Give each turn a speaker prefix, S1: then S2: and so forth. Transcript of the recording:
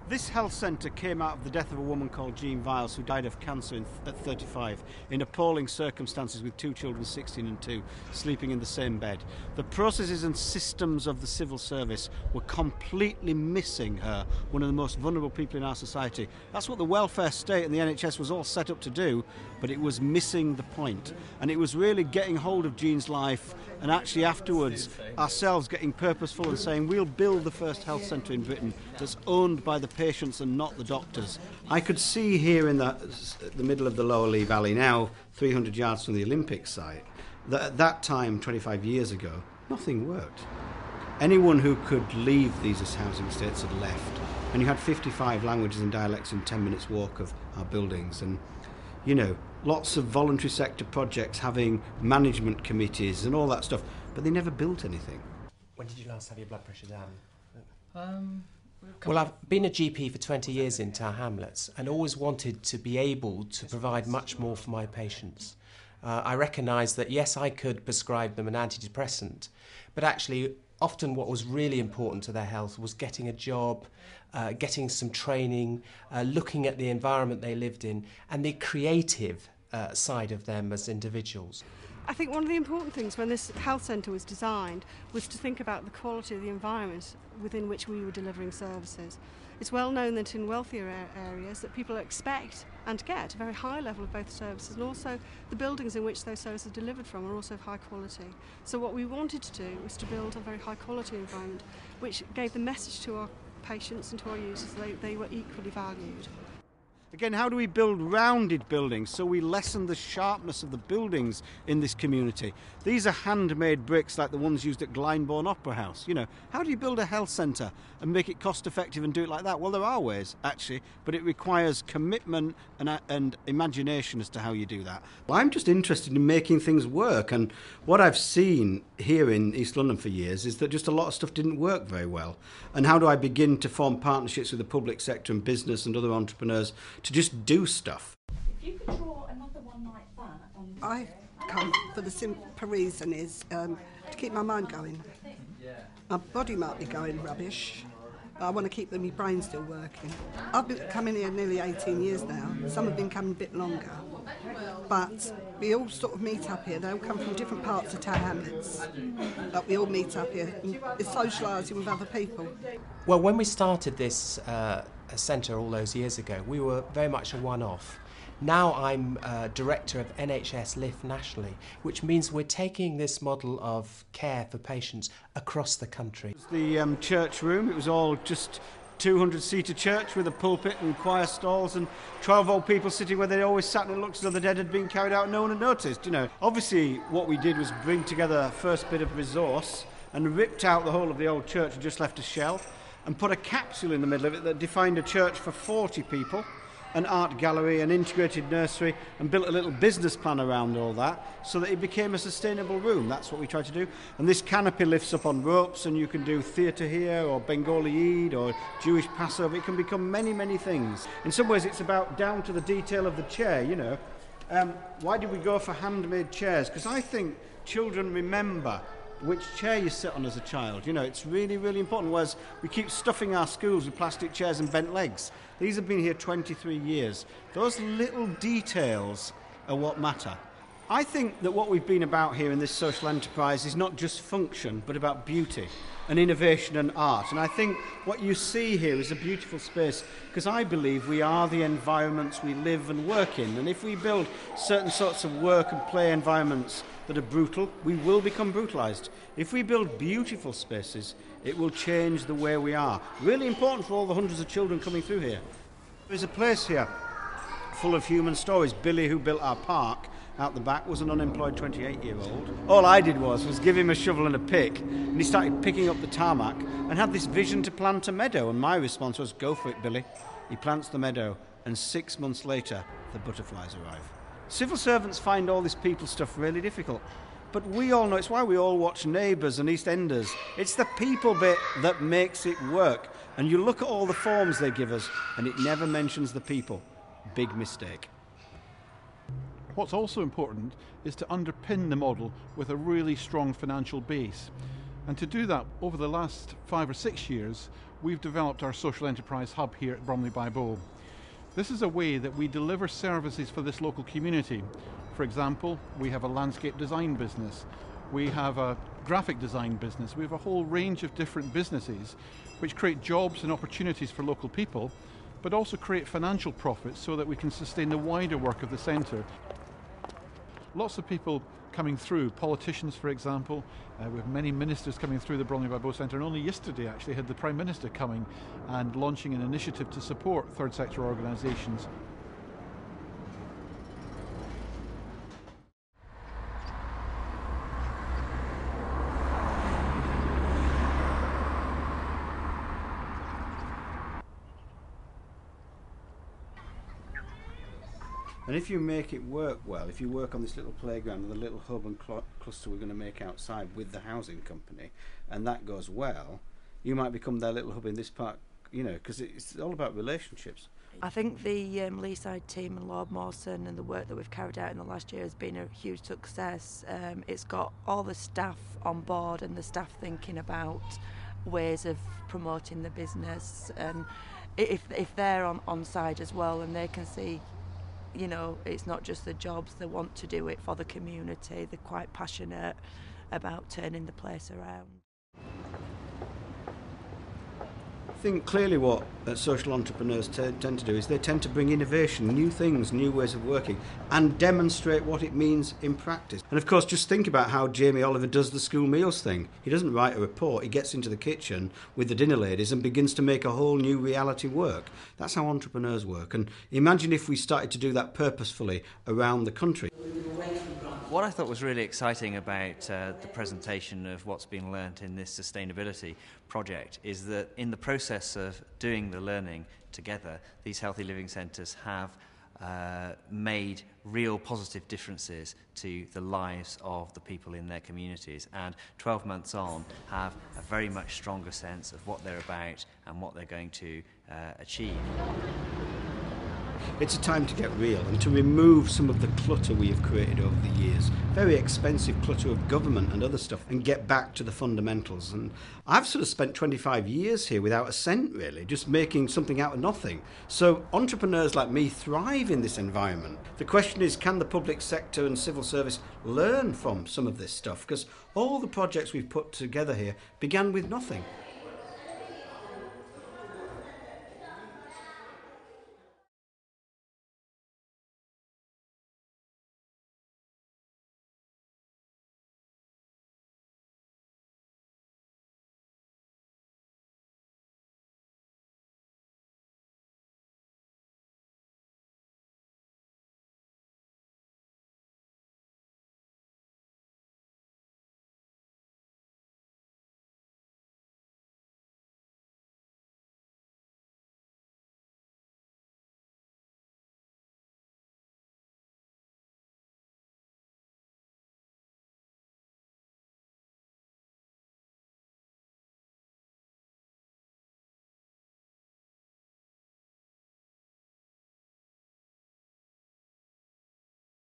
S1: This health centre came out of the death of a woman called Jean Viles, who died of cancer at 35 in appalling circumstances, with 2 children, 16 and 2, sleeping in the same bed. The processes and systems of the civil service were completely missing her, one of the most vulnerable people in our society. That's what the welfare state and the NHS was all set up to do, but it was missing the point. And it was really getting hold of Jean's life, and actually afterwards ourselves getting purposeful and saying, we'll build the first health centre in Britain that's owned by the patients and not the doctors. I could see here in the middle of the Lower Lee Valley, now 300 yards from the Olympic site, that at that time, 25 years ago, nothing worked. Anyone who could leave these housing estates had left. And you had 55 languages and dialects in 10 minutes walk of our buildings. And, you know, lots of voluntary sector projects having management committees and all that stuff, but they never built anything.
S2: When did you last have your blood pressure down? Well, I've been a GP for 20 years in Tower Hamlets and always wanted to be able to provide much more for my patients. I recognised that, yes, I could prescribe them an antidepressant, but actually often what was really important to their health was getting a job, getting some training, looking at the environment they lived in and the creative side of them as individuals.
S3: I think one of the important things when this health centre was designed was to think about the quality of the environment within which we were delivering services. It's well known that in wealthier areas that people expect and get a very high level of both services, and also the buildings in which those services are delivered from are also of high quality. So what we wanted to do was to build a very high quality environment which gave the message to our patients and to our users that they were equally valued.
S1: Again, how do we build rounded buildings so we lessen the sharpness of the buildings in this community? These are handmade bricks like the ones used at Glyndebourne Opera House. You know, how do you build a health centre and make it cost effective and do it like that? Well, there are ways, actually, but it requires commitment and imagination as to how you do that. Well, I'm just interested in making things work, and what I've seen here in East London for years is that just a lot of stuff didn't work very well. And how do I begin to form partnerships with the public sector and business and other entrepreneurs to just do stuff?
S4: If you could draw another one like that on the
S5: I come for the simple reason is to keep my mind going. My body might be going rubbish, but I want to keep my brain still working. I've been coming here nearly 18 years now. Some have been coming a bit longer. But we all sort of meet up here. They all come from different parts of Tower Hamlets. But we all meet up here and it's socialising with other people.
S2: Well, when we started this centre all those years ago, we were very much a one-off. Now I'm director of NHS Lift nationally, which means we're taking this model of care for patients across the country.
S1: The church room, it was all just 200-seater church with a pulpit and choir stalls and 12 old people sitting where they always sat, and it looks as though the dead had been carried out and no one had noticed. You know, obviously what we did was bring together a first bit of resource and ripped out the whole of the old church and just left a shell and put a capsule in the middle of it that defined a church for 40 people, an art gallery, an integrated nursery, and built a little business plan around all that so that it became a sustainable room. That's what we tried to do. And this canopy lifts up on ropes, and you can do theatre here or Bengali Eid or Jewish Passover. It can become many, many things. In some ways it's about down to the detail of the chair, you know. Why did we go for handmade chairs? Because I think children remember which chair you sit on as a child. You know, it's really, really important. Whereas we keep stuffing our schools with plastic chairs and bent legs. These have been here 23 years. Those little details are what matter. I think that what we've been about here in this social enterprise is not just function, but about beauty and innovation and art. And I think what you see here is a beautiful space, because I believe we are the environments we live and work in. And if we build certain sorts of work and play environments that are brutal, we will become brutalised. If we build beautiful spaces, it will change the way we are. Really important for all the hundreds of children coming through here. There's a place here full of human stories. Billy, who built our park out the back, was an unemployed 28-year-old. All I did was give him a shovel and a pick, and he started picking up the tarmac and had this vision to plant a meadow. And my response was, go for it, Billy. He plants the meadow, and 6 months later, the butterflies arrive. Civil servants find all this people stuff really difficult. But we all know, it's why we all watch Neighbours and EastEnders. It's the people bit that makes it work. And you look at all the forms they give us, and it never mentions the people. Big mistake.
S6: What's also important is to underpin the model with a really strong financial base. And to do that, over the last 5 or 6 years, we've developed our social enterprise hub here at Bromley-by-Bow. This is a way that we deliver services for this local community. For example, we have a landscape design business, we have a graphic design business, we have a whole range of different businesses which create jobs and opportunities for local people, but also create financial profits so that we can sustain the wider work of the centre. Lots of people coming through, politicians for example, we have many ministers coming through the Bromley-by-Bow Centre, and only yesterday actually had the Prime Minister coming and launching an initiative to support third sector organisations.
S1: And if you make it work well, if you work on this little playground and the little hub and cluster we're going to make outside with the housing company, and that goes well, you might become their little hub in this park, you know, because it's all about relationships.
S7: I think the Leaside team and Lord Mawson and the work that we've carried out in the last year has been a huge success. It's got all the staff on board and the staff thinking about ways of promoting the business, and if they're on side as well and they can see, you know, it's not just the jobs, they want to do it for the community, they're quite passionate about turning the place around.
S1: I think clearly what social entrepreneurs tend to do is they tend to bring innovation, new things, new ways of working, and demonstrate what it means in practice. And of course, just think about how Jamie Oliver does the school meals thing. He doesn't write a report, he gets into the kitchen with the dinner ladies and begins to make a whole new reality work. That's how entrepreneurs work. And imagine if we started to do that purposefully around the country.
S8: What I thought was really exciting about the presentation of what's been learnt in this sustainability project is that in the process of doing the learning together, these healthy living centres have made real positive differences to the lives of the people in their communities, and 12 months on have a very much stronger sense of what they're about and what they're going to achieve.
S1: It's a time to get real and to remove some of the clutter we have created over the years, very expensive clutter of government and other stuff, and get back to the fundamentals. And I've sort of spent 25 years here without a cent really, just making something out of nothing. So entrepreneurs like me thrive in this environment. The question is, can the public sector and civil service learn from some of this stuff? Because all the projects we've put together here began with nothing.